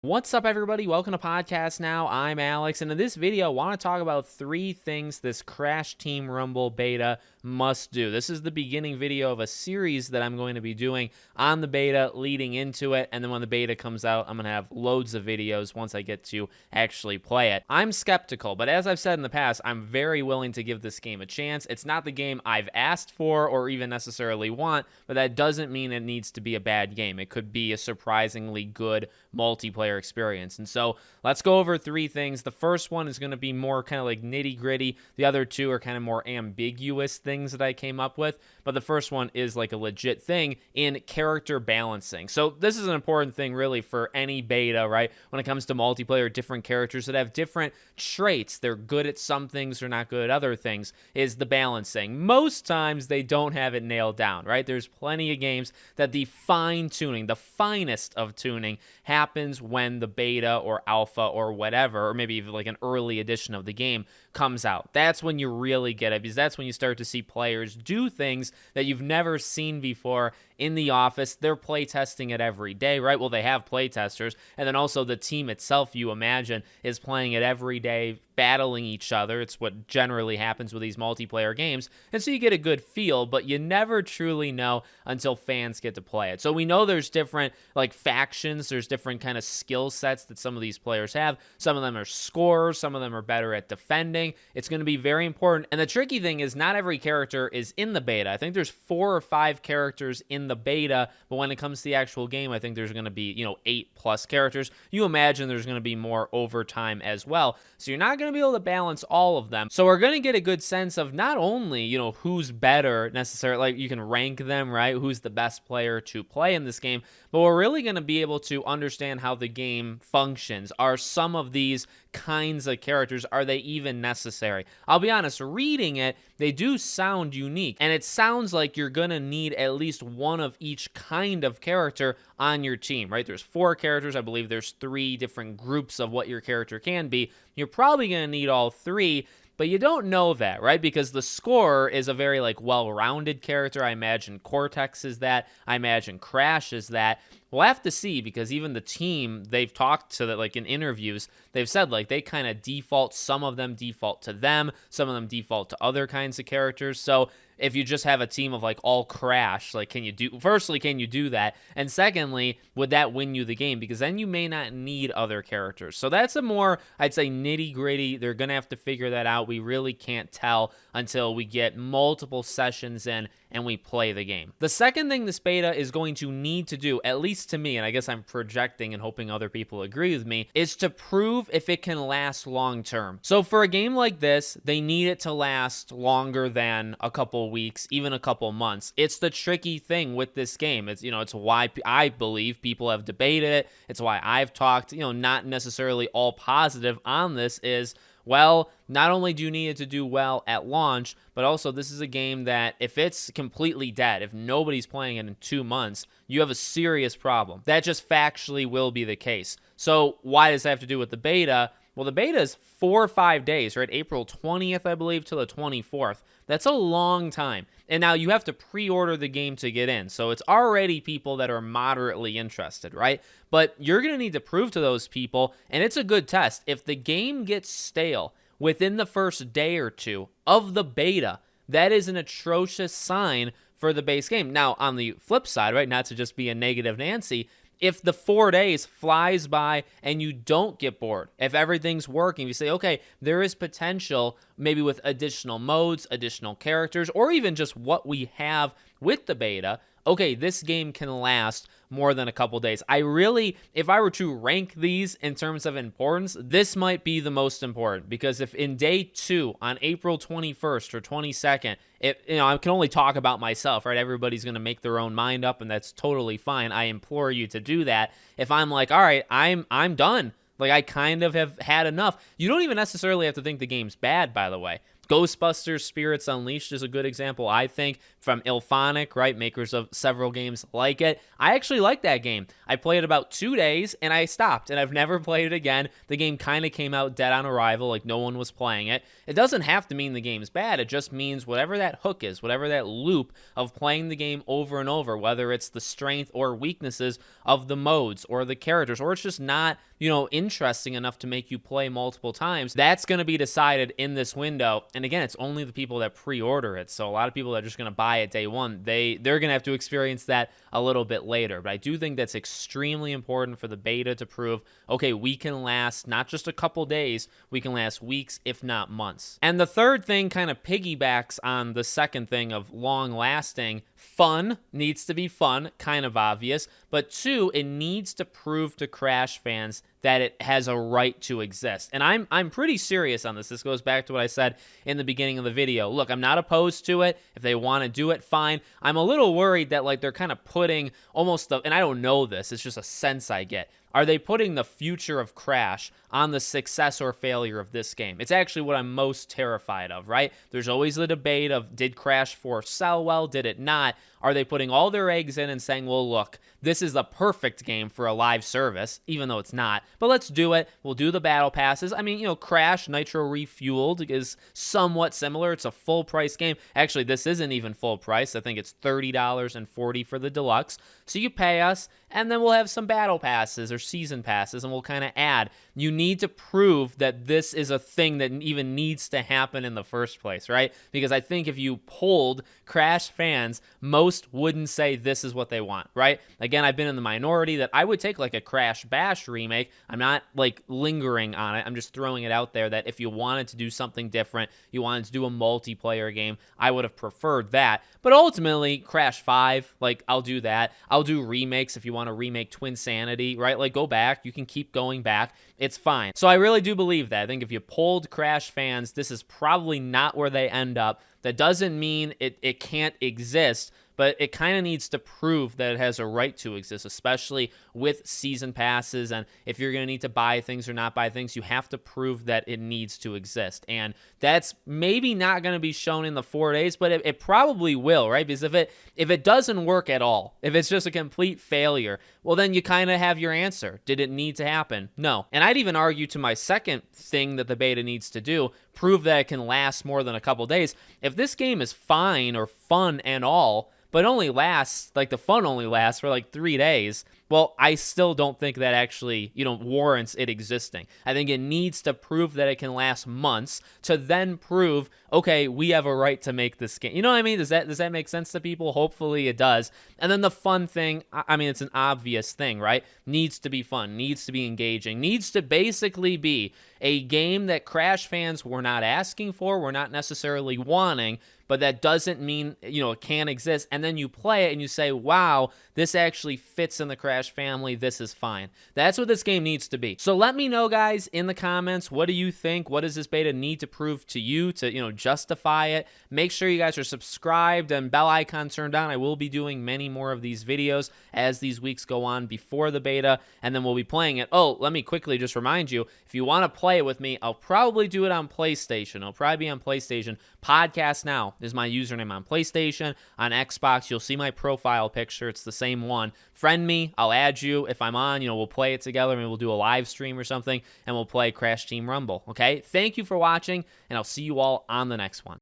What's up, everybody? Welcome to Podcast Now. I'm Alex, and in this video, I want to talk about 3 things this Crash Team Rumble beta must do. This is the beginning video of a series that I'm going to be doing on the beta leading into it, and then when the beta comes out, I'm going to have loads of videos once I get to actually play it. I'm skeptical, but as I've said in the past, I'm very willing to give this game a chance. It's not the game I've asked for or even necessarily want, but that doesn't mean it needs to be a bad game. It could be a surprisingly good multiplayer experience. And so let's go over 3 things. The first one is going to be more kind of like nitty gritty. The other 2 are kind of more ambiguous things that I came up with. But the first one is like a legit thing in character balancing. So this is an important thing really for any beta, right? When it comes to multiplayer, different characters that have different traits. They're good at some things, they're not good at other things, is the balancing. Most times they don't have it nailed down, right? There's plenty of games that the fine tuning, the finest of tuning happens when the beta or alpha or whatever, or maybe even like an early edition of the game comes out. That's when you really get it, because that's when you start to see players do things that you've never seen before in the office. They're playtesting it every day, right? Well, they have playtesters, and then also the team itself, you imagine, is playing it every day, battling each other. It's what generally happens with these multiplayer games, and so you get a good feel, but you never truly know until fans get to play it. So we know there's different like factions, there's different kind of skill sets that some of these players have. Some of them are scorers, some of them are better at defending. It's going to be very important, and the tricky thing is not every character is in the beta. I think there's 4 or 5 characters in the beta, but when it comes to the actual game, I think there's going to be 8+ characters. You imagine there's going to be more over time as well, so you're not going to be able to balance all of them. So we're going to get a good sense of not only who's better necessarily, like you can rank them, right, who's the best player to play in this game, but we're really going to be able to understand how the game functions. Are some of these kinds of characters, are they even necessary? I'll be honest, reading it, they do sound unique, and it sounds like you're gonna need at least one of each kind of character on your team, right? There's 4 characters. I believe there's 3 different groups of what your character can be. You're probably gonna need all 3, but you don't know that, right? Because the scorer is a very well-rounded character. I imagine Cortex is that. I imagine Crash is that. We'll have to see, because even the team, they've talked to that in interviews, they've said they kind of default, some of them default to them, some of them default to other kinds of characters. So if you just have a team of all Crash, can you do that? And secondly, would that win you the game? Because then you may not need other characters. So that's a more, I'd say, nitty gritty. They're going to have to figure that out. We really can't tell until we get multiple sessions in and we play the game. The second thing this beta is going to need to do, at least to me, and I guess I'm projecting and hoping other people agree with me, is to prove if it can last long term. So for a game like this, they need it to last longer than a couple weeks, even a couple months. It's the tricky thing with this game. It's it's why I believe people have debated it. It's why I've talked, not necessarily all positive on this, is, well, not only do you need it to do well at launch, but also this is a game that if it's completely dead, if nobody's playing it in 2 months, you have a serious problem. That just factually will be the case. So why does that have to do with the beta? Well, the beta is 4 or 5 days, right? April 20th, I believe, till the 24th. That's a long time. And now you have to pre-order the game to get in. So it's already people that are moderately interested, right? But you're going to need to prove to those people, and it's a good test. If the game gets stale within the first day or 2 of the beta, that is an atrocious sign for the base game. Now, on the flip side, right, not to just be a negative Nancy, if the 4 days flies by and you don't get bored, if everything's working, you say, okay, there is potential maybe with additional modes, additional characters, or even just what we have with the beta, okay, this game can last more than a couple days. I really, if I were to rank these in terms of importance, this might be the most important, because if in day 2 on April 21st or 22nd, I can only talk about myself, right? Everybody's going to make their own mind up, and that's totally fine. I implore you to do that. If I'm all right, I'm done. I kind of have had enough. You don't even necessarily have to think the game's bad, by the way. Ghostbusters Spirits Unleashed is a good example, I think, from IllFonic, right? Makers of several games like it. I actually like that game. I played it about 2 days, and I stopped, and I've never played it again. The game kind of came out dead on arrival, no one was playing it. It doesn't have to mean the game's bad. It just means whatever that hook is, whatever that loop of playing the game over and over, whether it's the strength or weaknesses of the modes or the characters, or it's just not interesting enough to make you play multiple times, that's going to be decided in this window. And again, it's only the people that pre-order it. So a lot of people that are just going to buy it day one, they're going to have to experience that a little bit later. But I do think that's extremely important for the beta to prove, okay, we can last not just a couple days, we can last weeks, if not months. And the third thing kind of piggybacks on the second thing of long lasting. Fun needs to be fun, kind of obvious. But two, it needs to prove to Crash fans that it has a right to exist. And I'm pretty serious on this. This goes back to what I said in the beginning of the video. Look, I'm not opposed to it. If they want to do it, fine. I'm a little worried that like they're kind of putting almost the, and I don't know this, it's just a sense I get. Are they putting the future of Crash on the success or failure of this game? It's actually what I'm most terrified of, right? There's always the debate of, did Crash 4 sell well? Did it not? Are they putting all their eggs in and saying, well, look, this is the perfect game for a live service, even though it's not. But let's do it. We'll do the battle passes. I mean, Crash Nitro Refueled is somewhat similar. It's a full price game. Actually, this isn't even full price. I think it's $30.40 for the deluxe. So you pay us, and then we'll have some battle passes or season passes, and we'll kind of add. You need to prove that this is a thing that even needs to happen in the first place, right? Because I think if you polled Crash fans, most wouldn't say this is what they want, right? Again, I've been in the minority that I would take like a Crash Bash remake. I'm not like lingering on it. I'm just throwing it out there that if you wanted to do something different, you wanted to do a multiplayer game, I would have preferred that. But ultimately, Crash 5, like I'll do that. I'll do remakes if you want to remake Twinsanity, right? Like go back. You can keep going back. It's fine. So I really do believe that. I think if you polled Crash fans, this is probably not where they end up. That doesn't mean it can't exist, but it kind of needs to prove that it has a right to exist, especially with season passes. And if you're going to need to buy things or not buy things, you have to prove that it needs to exist. And that's maybe not going to be shown in the 4 days, but it probably will, right? Because if it doesn't work at all, if it's just a complete failure, well, then you kind of have your answer. Did it need to happen? No. And I'd even argue to my second thing that the beta needs to do, prove that it can last more than a couple days. If this game is fine or fun and all, but only lasts, like the fun only lasts for like 3 days, well, I still don't think that actually, warrants it existing. I think it needs to prove that it can last months to then prove, okay, we have a right to make this game. You know what I mean? Does that make sense to people? Hopefully it does. And then the fun thing, I mean, it's an obvious thing, right? Needs to be fun, needs to be engaging, needs to basically be a game that Crash fans were not asking for, were not necessarily wanting, but that doesn't mean, it can't exist. And then you play it and you say, wow, this actually fits in the Crash family. This is fine. That's what this game needs to be. So let me know, guys, in the comments, what do you think? What does this beta need to prove to you to, justify it? Make sure you guys are subscribed and bell icon turned on. I will be doing many more of these videos as these weeks go on before the beta, and then we'll be playing it. Oh, let me quickly just remind you, if you want to play it with me, I'll probably do it on PlayStation. It'll probably be on PlayStation. Podcast Now is my username on PlayStation. On Xbox, you'll see my profile picture. It's the same one. Friend me. I'll add you. If I'm on, we'll play it together. Maybe we'll do a live stream or something, and we'll play Crash Team Rumble, okay? Thank you for watching, and I'll see you all on the next one.